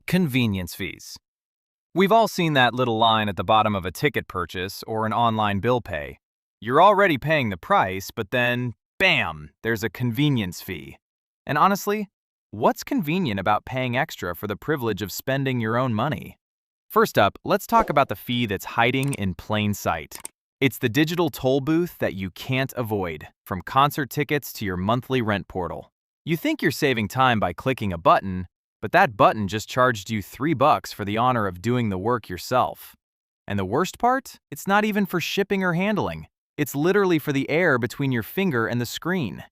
Convenience fees. We've all seen that little line at the bottom of a ticket purchase or an online bill pay. You're already paying the price, but then, bam, there's a convenience fee. And honestly, what's convenient about paying extra for the privilege of spending your own money? First up, let's talk about the fee that's hiding in plain sight. It's the digital toll booth that you can't avoid, from concert tickets to your monthly rent portal. You think you're saving time by clicking a button, but that button just charged you $3 for the honor of doing the work yourself. And the worst part? It's not even for shipping or handling. It's literally for the air between your finger and the screen.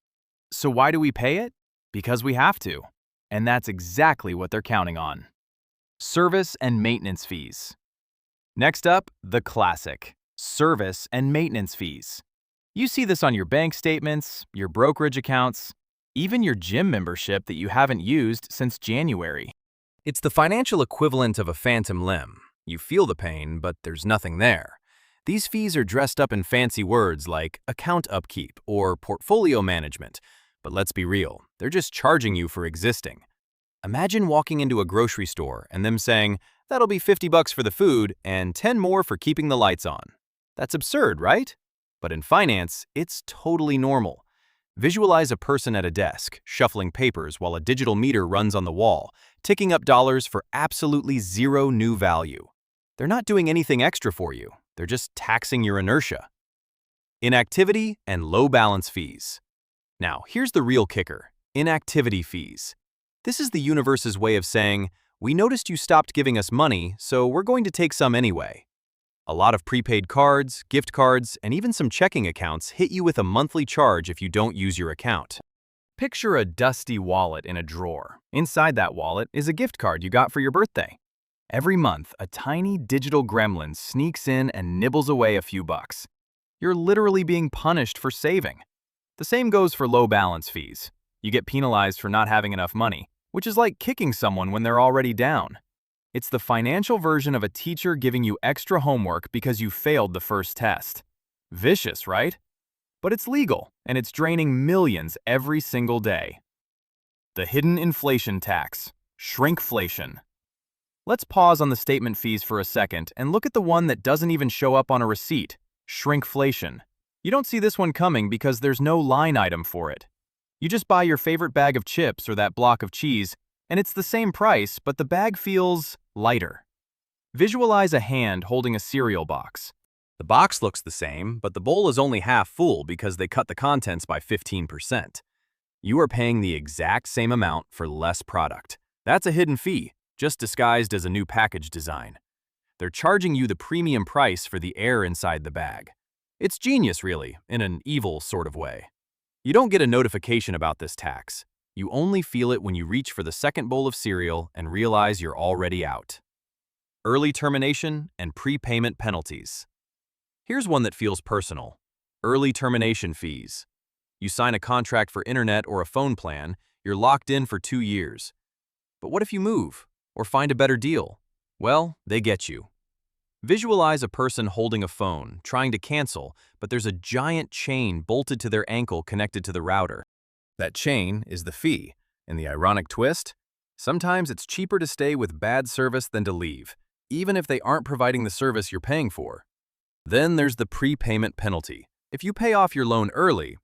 So why do we pay it? Because we have to. And that's exactly what they're counting on. Service and maintenance fees. Next up, the classic: service and maintenance fees. You see this on your bank statements, your brokerage accounts, even your gym membership that you haven't used since January. It's the financial equivalent of a phantom limb. You feel the pain, but there's nothing there. These fees are dressed up in fancy words like account upkeep or portfolio management, but let's be real, they're just charging you for existing. Imagine walking into a grocery store and them saying, "That'll be $50 for the food and 10 more for keeping the lights on." That's absurd, right? But in finance, it's totally normal. Visualize a person at a desk, shuffling papers while a digital meter runs on the wall, ticking up dollars for absolutely zero new value. They're not doing anything extra for you. They're just taxing your inertia. Inactivity and low balance fees. Now, here's the real kicker: inactivity fees. This is the universe's way of saying, "We noticed you stopped giving us money, so we're going to take some anyway." A lot of prepaid cards, gift cards, and even some checking accounts hit you with a monthly charge if you don't use your account. Picture a dusty wallet in a drawer. Inside that wallet is a gift card you got for your birthday. Every month, a tiny digital gremlin sneaks in and nibbles away a few bucks. You're literally being punished for saving. The same goes for low balance fees. You get penalized for not having enough money, which is like kicking someone when they're already down. It's the financial version of a teacher giving you extra homework because you failed the first test. Vicious, right? But it's legal, and it's draining millions every single day. The hidden inflation tax, shrinkflation. Let's pause on the statement fees for a second and look at the one that doesn't even show up on a receipt, shrinkflation. You don't see this one coming because there's no line item for it. You just buy your favorite bag of chips or that block of cheese, and it's the same price, but the bag feels lighter. Visualize a hand holding a cereal box. The box looks the same, but the bowl is only half full because they cut the contents by 15%. You are paying the exact same amount for less product. That's a hidden fee, just disguised as a new package design. They're charging you the premium price for the air inside the bag. It's genius, really, in an evil sort of way. You don't get a notification about this tax. You only feel it when you reach for the second bowl of cereal and realize you're already out. Early termination and prepayment penalties. Here's one that feels personal: early termination fees. You sign a contract for internet or a phone plan, you're locked in for 2 years. But what if you move or find a better deal? Well, they get you. Visualize a person holding a phone, trying to cancel, but there's a giant chain bolted to their ankle connected to the router. That chain is the fee, and the ironic twist? Sometimes it's cheaper to stay with bad service than to leave, even if they aren't providing the service you're paying for. Then there's the prepayment penalty. If you pay off your loan early,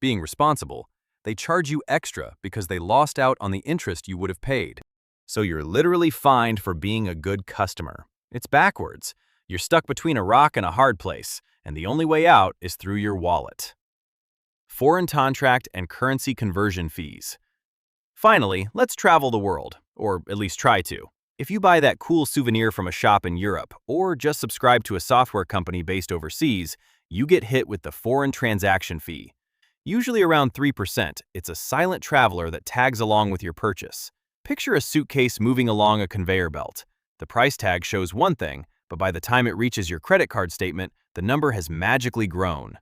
being responsible, they charge you extra because they lost out on the interest you would have paid. So you're literally fined for being a good customer. It's backwards. You're stuck between a rock and a hard place, and the only way out is through your wallet. Foreign contract and currency conversion fees. Finally, let's travel the world, or at least try to. If you buy that cool souvenir from a shop in Europe, or just subscribe to a software company based overseas, you get hit with the foreign transaction fee. Usually around 3%, it's a silent traveler that tags along with your purchase. Picture a suitcase moving along a conveyor belt. The price tag shows one thing, but by the time it reaches your credit card statement, the number has magically grown.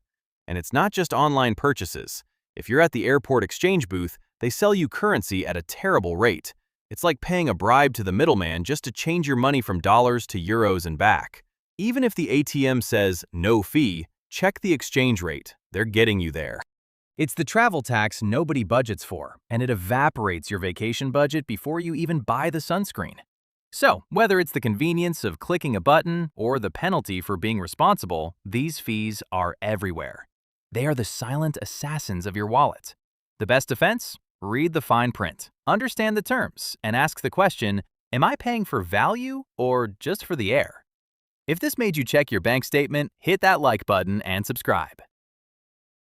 And it's not just online purchases. If you're at the airport exchange booth, they sell you currency at a terrible rate. It's like paying a bribe to the middleman just to change your money from dollars to euros and back. Even if the ATM says no fee, check the exchange rate. They're getting you there. It's the travel tax nobody budgets for, and it evaporates your vacation budget before you even buy the sunscreen. So, whether it's the convenience of clicking a button or the penalty for being responsible, these fees are everywhere. They are the silent assassins of your wallet. The best defense? Read the fine print, understand the terms, and ask the question, am I paying for value or just for the air? If this made you check your bank statement, hit that like button and subscribe.